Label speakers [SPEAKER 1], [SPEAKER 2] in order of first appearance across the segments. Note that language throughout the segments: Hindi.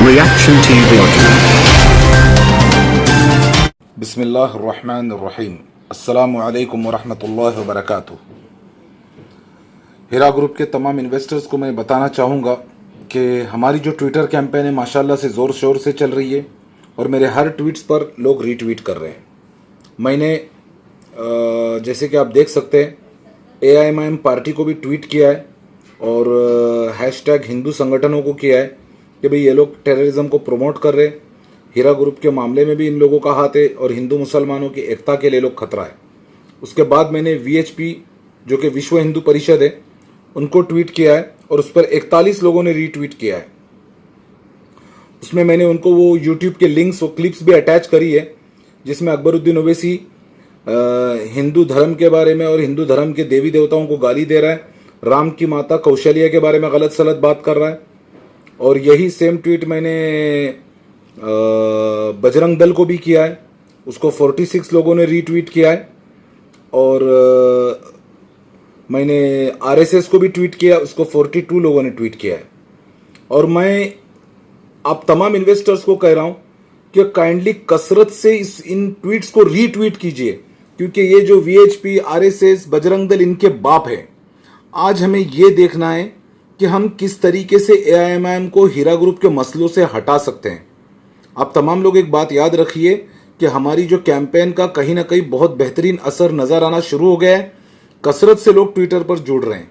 [SPEAKER 1] Reaction TV.
[SPEAKER 2] बिस्मिल्लाहिर्रहमानिर्रहीम। अस्सलामु अलैकुम वरहमतुल्लाहि वबरकातुह। हीरा ग्रुप के तमाम इन्वेस्टर्स को मैं बताना चाहूँगा कि हमारी जो ट्विटर कैंपेन है माशाल्लाह से ज़ोर शोर से चल रही है और मेरे हर ट्वीट्स पर लोग रीट्वीट कर रहे हैं। मैंने जैसे कि आप देख सकते हैं AIMIM पार्टी को भी ट्वीट किया है और हैशटैग हिंदू संगठनों को किया है कि भाई ये लोग टेररिज्म को प्रमोट कर रहे हैं। हीरा ग्रुप के मामले में भी इन लोगों का हाथ है और हिंदू मुसलमानों की एकता के लिए लोग खतरा है। उसके बाद मैंने VHP जो कि विश्व हिंदू परिषद है उनको ट्वीट किया है और उस पर 41 लोगों ने रीट्वीट किया है। उसमें मैंने उनको वो यूट्यूब के लिंक्स और क्लिप्स भी अटैच करी है जिसमें अकबरुद्दीन ओवैसी हिंदू धर्म के बारे में और हिंदू धर्म के देवी देवताओं को गाली दे रहा है, राम की माता कौशल्या के बारे में गलत सलत बात कर रहा है। और यही सेम ट्वीट मैंने बजरंग दल को भी किया है, उसको 46 लोगों ने रीट्वीट किया है। और मैंने RSS को भी ट्वीट किया, उसको 42 लोगों ने ट्वीट किया है। और मैं आप तमाम इन्वेस्टर्स को कह रहा हूं कि काइंडली कसरत से इन ट्वीट्स को रीट्वीट कीजिए, क्योंकि ये जो VHP, RSS, बजरंग दल इनके बाप है। आज हमें ये देखना है कि हम किस तरीके से AIMIM को हीरा ग्रुप के मसलों से हटा सकते हैं। आप तमाम लोग एक बात याद रखिए कि हमारी जो कैंपेन का कहीं ना कहीं बहुत बेहतरीन असर नजर आना शुरू हो गया है। कसरत से लोग ट्विटर पर जुड़ रहे हैं।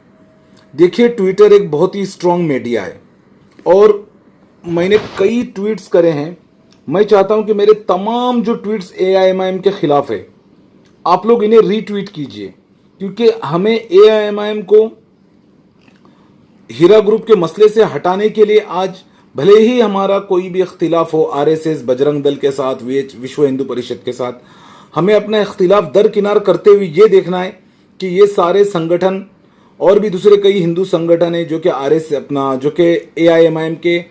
[SPEAKER 2] देखिए, ट्विटर एक बहुत ही स्ट्रांग मीडिया है और मैंने कई ट्वीट्स करे हैं। मैं चाहता हूं कि मेरे तमाम जो ट्वीट्स AIMIM के खिलाफ है आप लोग इन्हें रीट्वीट कीजिए, क्योंकि हमें AIMIM को हीरा ग्रुप के मसले से हटाने के लिए आज भले ही हमारा कोई भी इख्तिलाफ हो RSS, बजरंग दल के साथ, विश्व हिंदू परिषद के साथ, हमें अपना इख्तिलाफ दरकिनार करते हुए ये देखना है कि ये सारे संगठन और भी दूसरे कई हिंदू संगठन है जो कि जो कि AIMIM के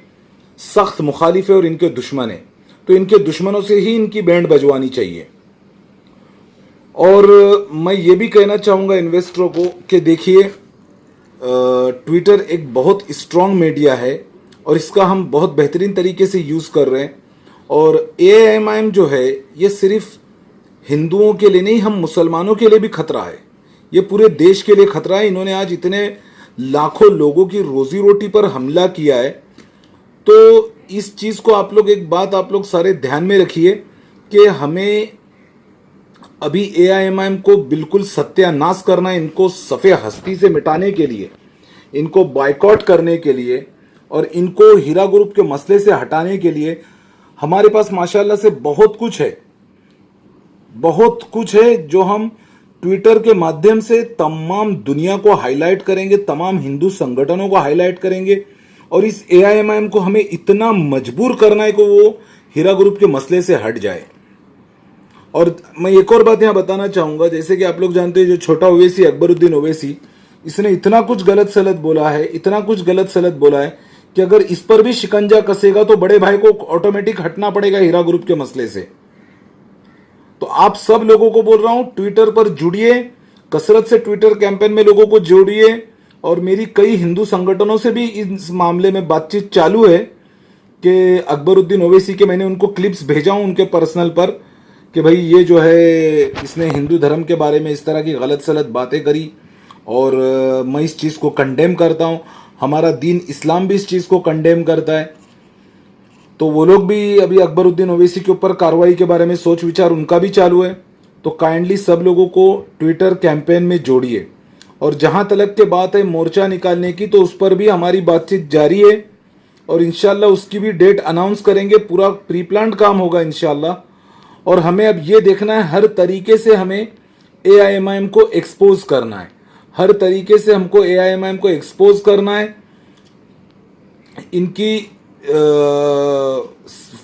[SPEAKER 2] सख्त मुखालिफ है और इनके दुश्मन है, तो इनके दुश्मनों से ही इनकी बैंड बजवानी चाहिए। और मैं ये भी कहना चाहूँगा इन्वेस्टरों को कि देखिए, ट्विटर एक बहुत स्ट्रांग मीडिया है और इसका हम बहुत बेहतरीन तरीके से यूज़ कर रहे हैं। और AIMIM जो है ये सिर्फ हिंदुओं के लिए नहीं, हम मुसलमानों के लिए भी खतरा है, ये पूरे देश के लिए खतरा है। इन्होंने आज इतने लाखों लोगों की रोजी रोटी पर हमला किया है। तो इस चीज़ को आप लोग, एक बात आप लोग सारे ध्यान में रखिए कि हमें अभी AIMIM को बिल्कुल सत्यानाश करना है, इनको सफ़े हस्ती से मिटाने के लिए, इनको बायकॉट करने के लिए और इनको हीरा ग्रुप के मसले से हटाने के लिए हमारे पास माशाल्लाह से बहुत कुछ है, बहुत कुछ है जो हम ट्विटर के माध्यम से तमाम दुनिया को हाईलाइट करेंगे, तमाम हिंदू संगठनों को हाईलाइट करेंगे। और इस AIMIM को हमें इतना मजबूर करना है कि वो हीरा ग्रुप के मसले से हट जाए। और मैं एक और बात यहाँ बताना चाहूँगा, जैसे कि आप लोग जानते हैं जो छोटा ओवैसी, अकबरुद्दीन ओवैसी, इसने इतना कुछ गलत सलत बोला है, इतना कुछ गलत सलत बोला है कि अगर इस पर भी शिकंजा कसेगा तो बड़े भाई को ऑटोमेटिक हटना पड़ेगा हीरा ग्रुप के मसले से। तो आप सब लोगों को बोल रहा हूँ, ट्विटर पर जुड़िए, कसरत से ट्विटर कैंपेन में लोगों को जोड़िए। और मेरी कई हिंदू संगठनों से भी इस मामले में बातचीत चालू है कि अकबरुद्दीन ओवैसी के मैंने उनको क्लिप्स भेजा हूँ उनके पर्सनल पर कि भाई ये जो है इसने हिंदू धर्म के बारे में इस तरह की गलत सलत बातें करी और मैं इस चीज़ को कंडेम करता हूँ। हमारा दीन इस्लाम भी इस चीज़ को कंडेम करता है। तो वो लोग भी अभी अकबरुद्दीन ओवैसी के ऊपर कार्रवाई के बारे में सोच विचार उनका भी चालू है। तो काइंडली सब लोगों को ट्विटर कैंपेन में जोड़िए। और जहाँ तलक के बात है मोर्चा निकालने की, तो उस पर भी हमारी बातचीत जारी है और इंशाल्लाह उसकी भी डेट अनाउंस करेंगे। पूरा प्री प्लान्ड काम होगा इंशाल्लाह। और हमें अब ये देखना है, हर तरीके से हमें AIMIM को एक्सपोज करना है, हर तरीके से हमको AIMIM को एक्सपोज करना है, इनकी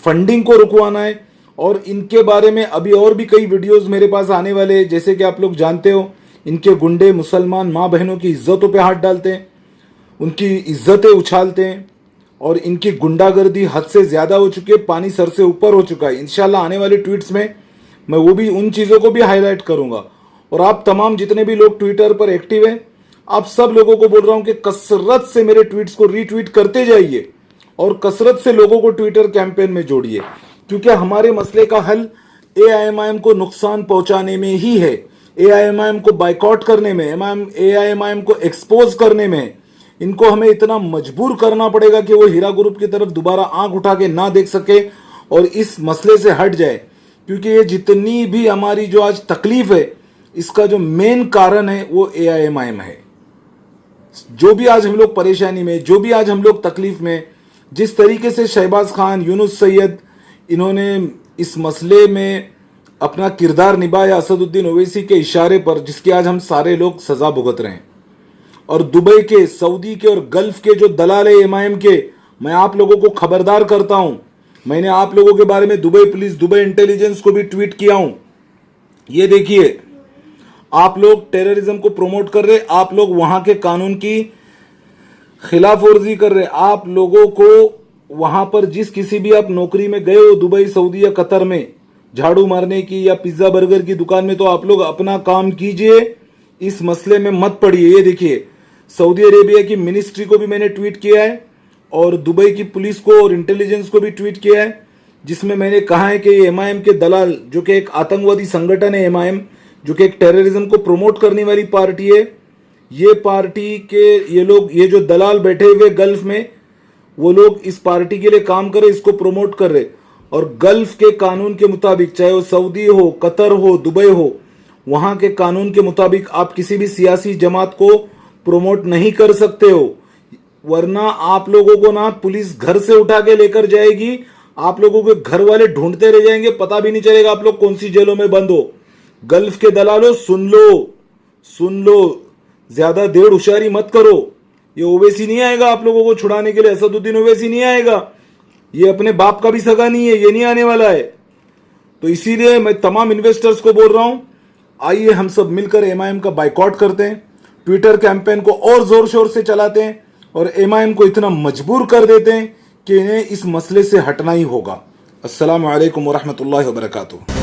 [SPEAKER 2] फंडिंग को रुकवाना है। और इनके बारे में अभी और भी कई वीडियोस मेरे पास आने वाले हैं। जैसे कि आप लोग जानते हो, इनके गुंडे मुसलमान माँ बहनों की इज्जतों पे हाथ डालते हैं, उनकी इज्जतें उछालते हैं और इनकी गुंडागर्दी हद से ज़्यादा हो चुकी है, पानी सर से ऊपर हो चुका है। इंशाल्लाह आने वाले ट्वीट्स में मैं वो भी उन चीज़ों को भी हाईलाइट करूंगा। और आप तमाम जितने भी लोग ट्विटर पर एक्टिव हैं, आप सब लोगों को बोल रहा हूं कि कसरत से मेरे ट्वीट्स को रीट्वीट करते जाइए और कसरत से लोगों को ट्विटर कैंपेन में जोड़िए, क्योंकि हमारे मसले का हल एआईएमआईएम को नुकसान पहुंचाने में ही है, एआईएमआईएम को बाइकआउट करने में, एआईएमआईएम को एक्सपोज करने में। इनको हमें इतना मजबूर करना पड़ेगा कि वो हीरा ग्रुप की तरफ दोबारा आंख उठा के ना देख सके और इस मसले से हट जाए, क्योंकि ये जितनी भी हमारी जो आज तकलीफ है इसका जो मेन कारण है वो एआईएमआईएम है। जो भी आज हम लोग परेशानी में, जो भी आज हम लोग तकलीफ में, जिस तरीके से शहबाज खान, यूनुस सैयद, इन्होंने इस मसले में अपना किरदार निभाया असदुद्दीन ओवैसी के इशारे पर, जिसकी आज हम सारे लोग सजा भुगत रहे हैं। और दुबई के, सऊदी के और गल्फ के जो दलाल है एमआईएम के, मैं आप लोगों को खबरदार करता हूं। मैंने आप लोगों के बारे में दुबई पुलिस, दुबई इंटेलिजेंस को भी ट्वीट किया हूं। ये देखिए, आप लोग टेररिज्म को प्रमोट कर रहे, आप लोग वहां के कानून की खिलाफ वर्जी कर रहे। आप लोगों को वहां पर जिस किसी भी आप नौकरी में गए हो, दुबई, सऊदी या कतर में, झाड़ू मारने की या पिज्जा बर्गर की दुकान में, तो आप लोग अपना काम कीजिए, इस मसले में मत पड़िए। ये देखिए, सऊदी अरेबिया की मिनिस्ट्री को भी मैंने ट्वीट किया है और दुबई की पुलिस को और इंटेलिजेंस को भी ट्वीट किया है, जिसमें मैंने कहा है कि एमआईएम के दलाल, जो कि एक आतंकवादी संगठन है एमआईएम, जो कि एक टेररिज्म को प्रमोट करने वाली पार्टी है, ये पार्टी के ये लोग, ये जो दलाल बैठे हुए गल्फ में, वो लोग इस पार्टी के लिए काम कर रहे, इसको प्रमोट कर रहे। और गल्फ के कानून के मुताबिक, चाहे वो सऊदी हो, कतर हो, दुबई हो, वहां के कानून के मुताबिक आप किसी भी सियासी जमात को प्रमोट नहीं कर सकते हो, वरना आप लोगों को ना पुलिस घर से उठा के लेकर जाएगी, आप लोगों के घर वाले ढूंढते रह जाएंगे, पता भी नहीं चलेगा आप लोग कौन सी जेलों में बंद हो। गल्फ के दलालों, सुन लो, ज्यादा देर होशियारी मत करो। ये ओवैसी नहीं आएगा आप लोगों को छुड़ाने के लिए, असदुद्दीन ओवैसी नहीं आएगा, ये अपने बाप का भी सगा नहीं है, ये नहीं आने वाला है। तो इसीलिए मैं तमाम इन्वेस्टर्स को बोल रहा हूं, आइए हम सब मिलकर एमआईएम का बाइकआउट करते हैं, ट्विटर कैंपेन को और जोर शोर से चलाते हैं और एमआईएम को इतना मजबूर कर देते हैं कि इन्हें इस मसले से हटना ही होगा। अस्सलाम वालेकुम व रहमतुल्लाहि व बरकातुहू।